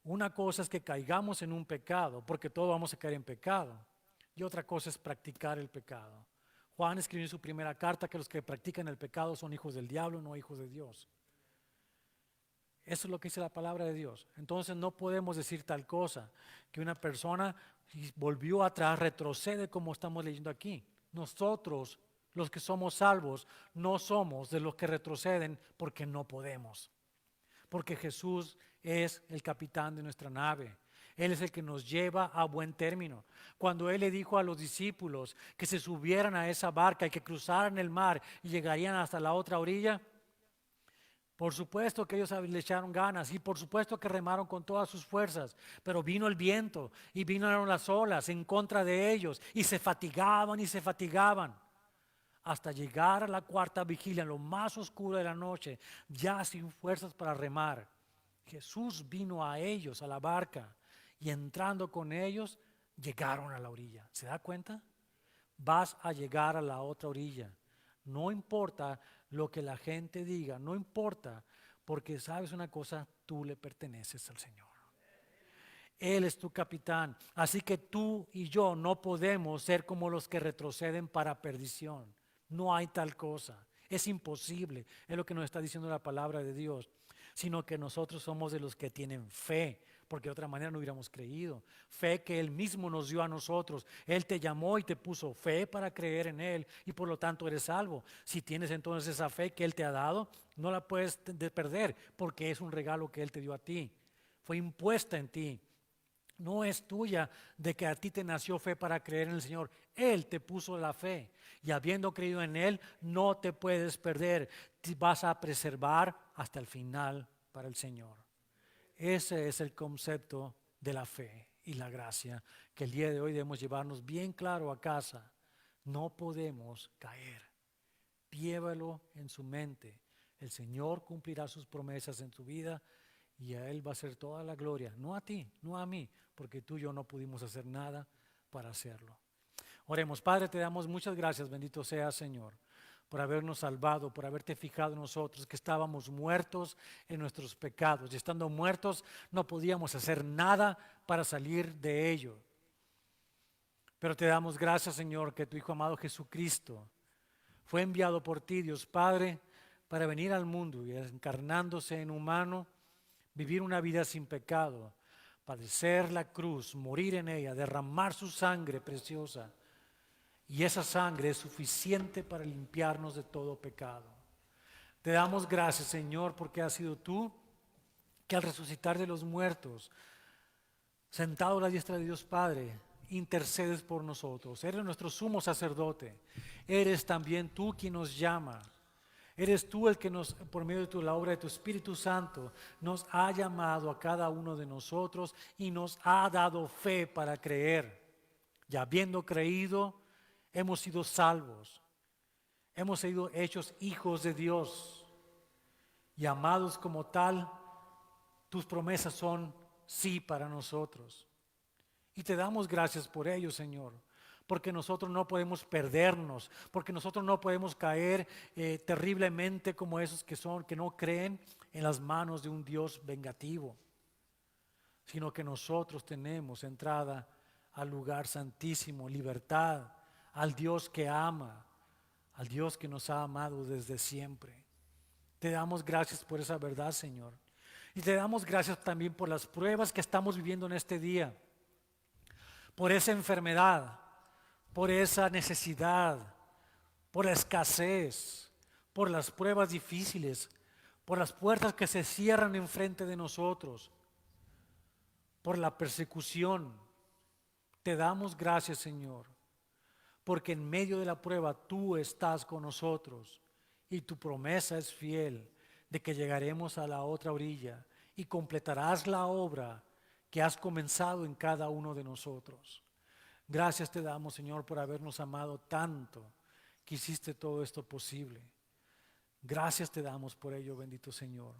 Una cosa es que caigamos en un pecado, porque todos vamos a caer en pecado. Y otra cosa es practicar el pecado. Juan escribió en su primera carta que los que practican el pecado son hijos del diablo, no hijos de Dios. Eso es lo que dice la palabra de Dios. Entonces no podemos decir tal cosa, que una persona volvió atrás, retrocede como estamos leyendo aquí. Nosotros, los que somos salvos, no somos de los que retroceden porque no podemos. Porque Jesús es el capitán de nuestra nave. Él es el que nos lleva a buen término. Cuando Él le dijo a los discípulos que se subieran a esa barca y que cruzaran el mar y llegarían hasta la otra orilla, por supuesto que ellos le echaron ganas y por supuesto que remaron con todas sus fuerzas, pero vino el viento y vinieron las olas en contra de ellos y se fatigaban hasta llegar a la cuarta vigilia, en lo más oscuro de la noche, ya sin fuerzas para remar. Jesús vino a ellos, a la barca, y entrando con ellos, llegaron a la orilla. ¿Se da cuenta? Vas a llegar a la otra orilla. No importa lo que la gente diga, no importa, porque sabes una cosa, tú le perteneces al Señor. Él es tu capitán, así que tú y yo no podemos ser como los que retroceden para perdición. No hay tal cosa, es imposible, es lo que nos está diciendo la palabra de Dios, sino que nosotros somos de los que tienen fe, porque de otra manera no hubiéramos creído. Fe que Él mismo nos dio a nosotros. Él te llamó y te puso fe para creer en Él y por lo tanto eres salvo. Si tienes entonces esa fe que Él te ha dado, no la puedes perder porque es un regalo que Él te dio a ti. Fue impuesta en ti. No es tuya de que a ti te nació fe para creer en el Señor. Él te puso la fe y habiendo creído en Él no te puedes perder. Te vas a preservar hasta el final para el Señor. Ese es el concepto de la fe y la gracia que el día de hoy debemos llevarnos bien claro a casa. No podemos caer. Llévalo en su mente. El Señor cumplirá sus promesas en tu vida y a Él va a ser toda la gloria. No a ti, no a mí, porque tú y yo no pudimos hacer nada para hacerlo. Oremos. Padre, te damos muchas gracias, bendito sea Señor, por habernos salvado, por haberte fijado en nosotros, que estábamos muertos en nuestros pecados. Y estando muertos no podíamos hacer nada para salir de ello. Pero te damos gracias, Señor, que tu Hijo amado Jesucristo fue enviado por ti, Dios Padre, para venir al mundo y encarnándose en humano, vivir una vida sin pecado, padecer la cruz, morir en ella, derramar su sangre preciosa. Y esa sangre es suficiente para limpiarnos de todo pecado. Te damos gracias, Señor, porque has sido tú que al resucitar de los muertos, sentado a la diestra de Dios Padre, intercedes por nosotros. Eres nuestro sumo sacerdote. Eres también tú quien nos llama. Eres tú el que nos, por medio de la obra de tu Espíritu Santo, nos ha llamado a cada uno de nosotros y nos ha dado fe para creer. Y habiendo creído, hemos sido salvos. Hemos sido hechos hijos de Dios. Y amados como tal, tus promesas son sí para nosotros. Y te damos gracias por ello, Señor. Porque nosotros no podemos perdernos, porque nosotros no podemos caer terriblemente como esos que no creen en las manos de un Dios vengativo, sino que nosotros tenemos entrada al lugar santísimo, libertad, al Dios que ama, al Dios que nos ha amado desde siempre. Te damos gracias por esa verdad, Señor. Y te damos gracias también por las pruebas que estamos viviendo en este día, por esa enfermedad, por esa necesidad, por la escasez, por las pruebas difíciles, por las puertas que se cierran enfrente de nosotros, por la persecución. Te damos gracias, Señor, porque en medio de la prueba tú estás con nosotros y tu promesa es fiel de que llegaremos a la otra orilla y completarás la obra que has comenzado en cada uno de nosotros. Gracias te damos, Señor, por habernos amado tanto que hiciste todo esto posible. Gracias te damos por ello, bendito Señor.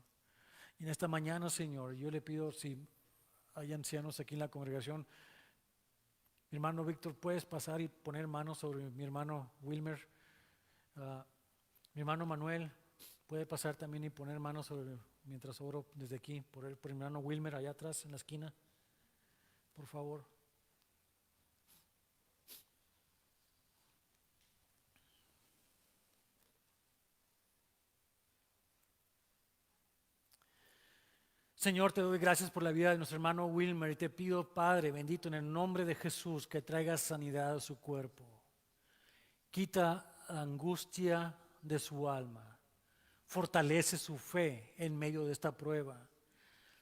Y en esta mañana, Señor, yo le pido, si hay ancianos aquí en la congregación, mi hermano Víctor, ¿puedes pasar y poner manos sobre mi hermano Wilmer? Mi hermano Manuel, ¿puede pasar también y poner manos sobre, mientras oro desde aquí, por mi hermano Wilmer allá atrás en la esquina? Por favor. Señor, te doy gracias por la vida de nuestro hermano Wilmer y te pido, Padre bendito, en el nombre de Jesús, que traigas sanidad a su cuerpo. Quita la angustia de su alma. Fortalece su fe en medio de esta prueba.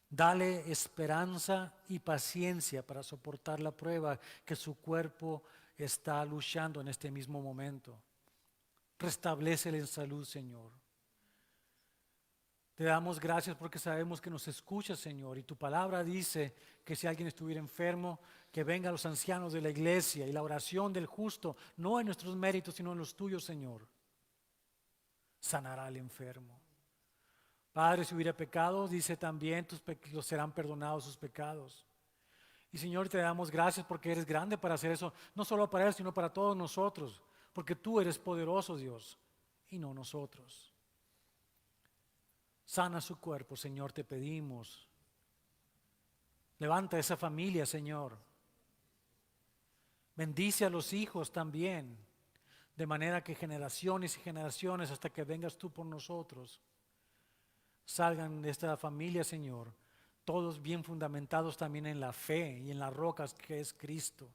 Dale esperanza y paciencia para soportar la prueba que su cuerpo está luchando en este mismo momento. Restablécele en salud, Señor. Te damos gracias porque sabemos que nos escuchas, Señor, y tu palabra dice que si alguien estuviera enfermo, que vengan los ancianos de la iglesia, y la oración del justo, no en nuestros méritos, sino en los tuyos, Señor, sanará al enfermo. Padre, si hubiera pecado, dice también, los serán perdonados sus pecados. Y Señor, te damos gracias porque eres grande para hacer eso, no solo para él, sino para todos nosotros, porque tú eres poderoso, Dios, y no nosotros. Sana su cuerpo, Señor, te pedimos. Levanta esa familia, Señor. Bendice a los hijos también, de manera que generaciones y generaciones, hasta que vengas tú por nosotros, salgan de esta familia, Señor, todos bien fundamentados también en la fe y en las rocas que es Cristo.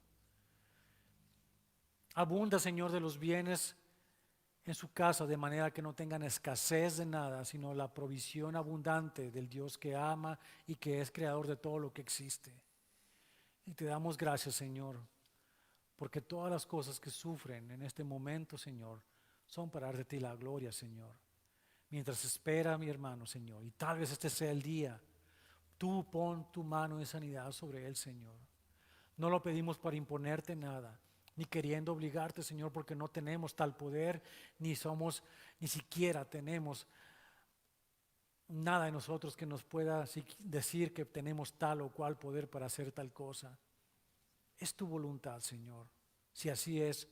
Abunda, Señor, de los bienes en su casa, de manera que no tengan escasez de nada, sino la provisión abundante del Dios que ama y que es creador de todo lo que existe. Y te damos gracias, Señor, porque todas las cosas que sufren en este momento, Señor, son para dar de ti la gloria, Señor. Mientras espera mi hermano, Señor, y tal vez este sea el día, tú pon tu mano de sanidad sobre él, Señor. No lo pedimos para imponerte nada, ni queriendo obligarte, Señor, porque no tenemos tal poder, ni siquiera tenemos nada de nosotros que nos pueda decir que tenemos tal o cual poder para hacer tal cosa. Es tu voluntad, Señor. Si así es,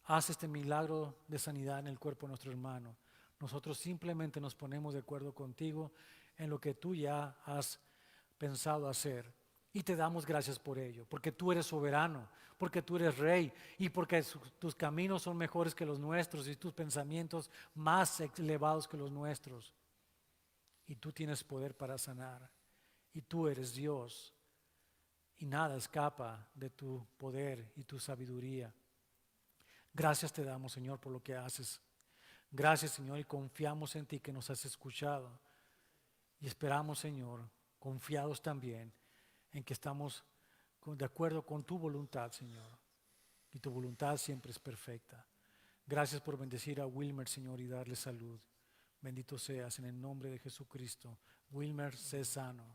haz este milagro de sanidad en el cuerpo de nuestro hermano. Nosotros simplemente nos ponemos de acuerdo contigo en lo que tú ya has pensado hacer. Y te damos gracias por ello, porque tú eres soberano, porque tú eres rey y porque tus caminos son mejores que los nuestros y tus pensamientos más elevados que los nuestros. Y tú tienes poder para sanar. Y tú eres Dios. Y nada escapa de tu poder y tu sabiduría. Gracias te damos, Señor, por lo que haces. Gracias, Señor, y confiamos en ti que nos has escuchado. Y esperamos, Señor, confiados también en que estamos de acuerdo con tu voluntad, Señor. Y tu voluntad siempre es perfecta. Gracias por bendecir a Wilmer, Señor, y darle salud. Bendito seas en el nombre de Jesucristo. Wilmer, sé sano.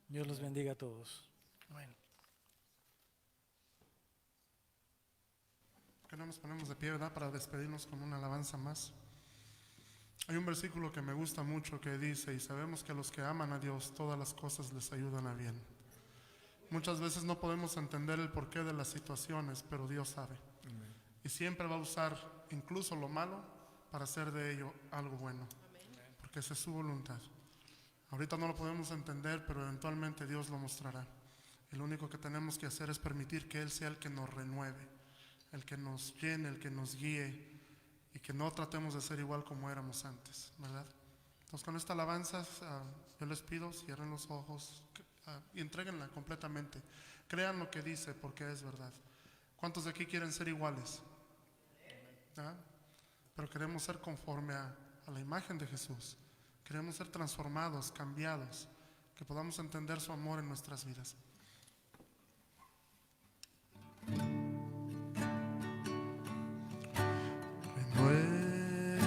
Dios los bendiga a todos. Amén.
Que no nos ponemos de pie, ¿verdad? Para despedirnos con una alabanza más. Hay un versículo que me gusta mucho que dice: y sabemos que a los que aman a Dios todas las cosas les ayudan a bien. Muchas veces no podemos entender el porqué de las situaciones, pero Dios sabe. Amén. Y siempre va a usar incluso lo malo para hacer de ello algo bueno. Amén. Porque esa es su voluntad. Ahorita no lo podemos entender, pero eventualmente Dios lo mostrará. Y lo único que tenemos que hacer es permitir que Él sea el que nos renueve, el que nos llene, el que nos guíe, y que no tratemos de ser igual como éramos antes, ¿verdad? Entonces, con esta alabanza yo les pido, cierren los ojos y entréguenla completamente. Crean lo que dice, porque es verdad. ¿Cuántos de aquí quieren ser iguales? ¿Ah? Pero queremos ser conforme a la imagen de Jesús. Queremos ser transformados, cambiados, que podamos entender su amor en nuestras vidas. Renuévame,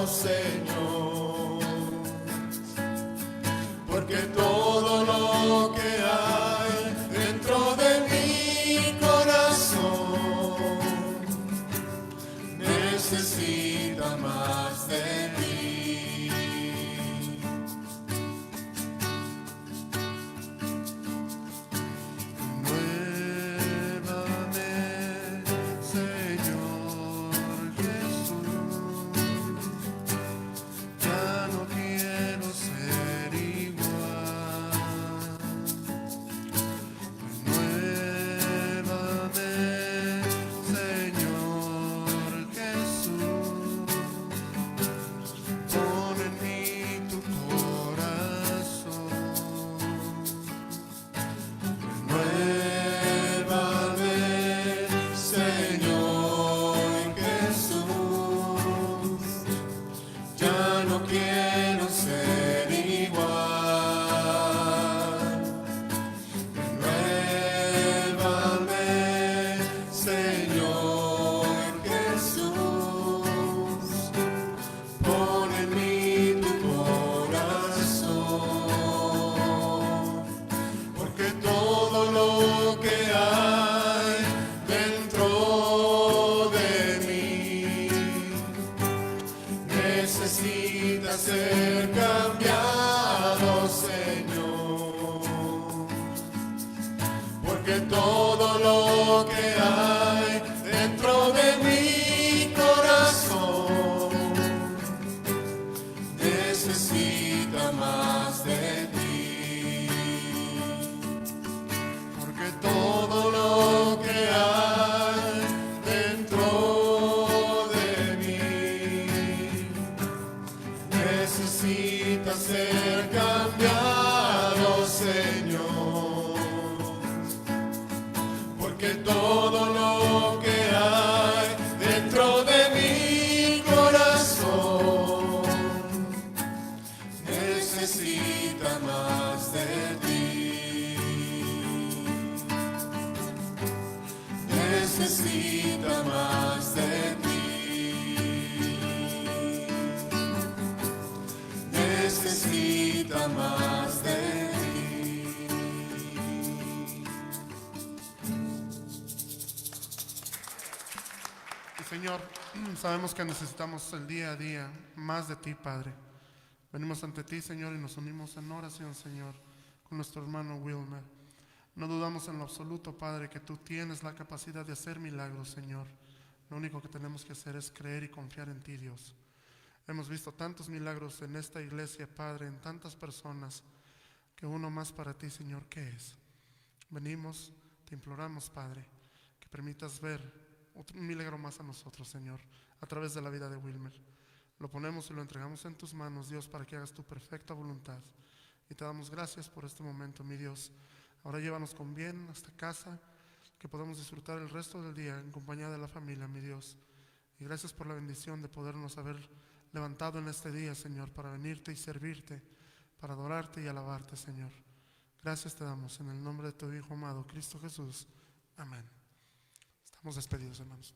Señor, porque todo lo que hay dentro de mi corazón necesita más de ti. Necesita ser cambiado, Señor, porque todo lo que hay dentro de mi corazón necesita más de ti, porque todo lo que hay dentro de mí necesita ser cambiado, Señor, porque todo lo que hay dentro de mi corazón necesita más de ti, necesita más de ti. Necesita más de ti.
Y Señor, sabemos que necesitamos el día a día más de ti, Padre. Venimos ante ti, Señor, y nos unimos en oración, Señor, con nuestro hermano Wilmer. No dudamos en lo absoluto, Padre, que tú tienes la capacidad de hacer milagros, Señor. Lo único que tenemos que hacer es creer y confiar en ti, Dios. Hemos visto tantos milagros en esta iglesia, Padre, en tantas personas, que uno más para ti, Señor, ¿qué es? Venimos, te imploramos, Padre, que permitas ver un milagro más a nosotros, Señor, a través de la vida de Wilmer. Lo ponemos y lo entregamos en tus manos, Dios, para que hagas tu perfecta voluntad. Y te damos gracias por este momento, mi Dios. Ahora llévanos con bien hasta casa, que podamos disfrutar el resto del día en compañía de la familia, mi Dios. Y gracias por la bendición de podernos haber levantado en este día, Señor, para venirte y servirte, para adorarte y alabarte, Señor. Gracias te damos en el nombre de tu Hijo amado, Cristo Jesús. Amén. Estamos despedidos, hermanos.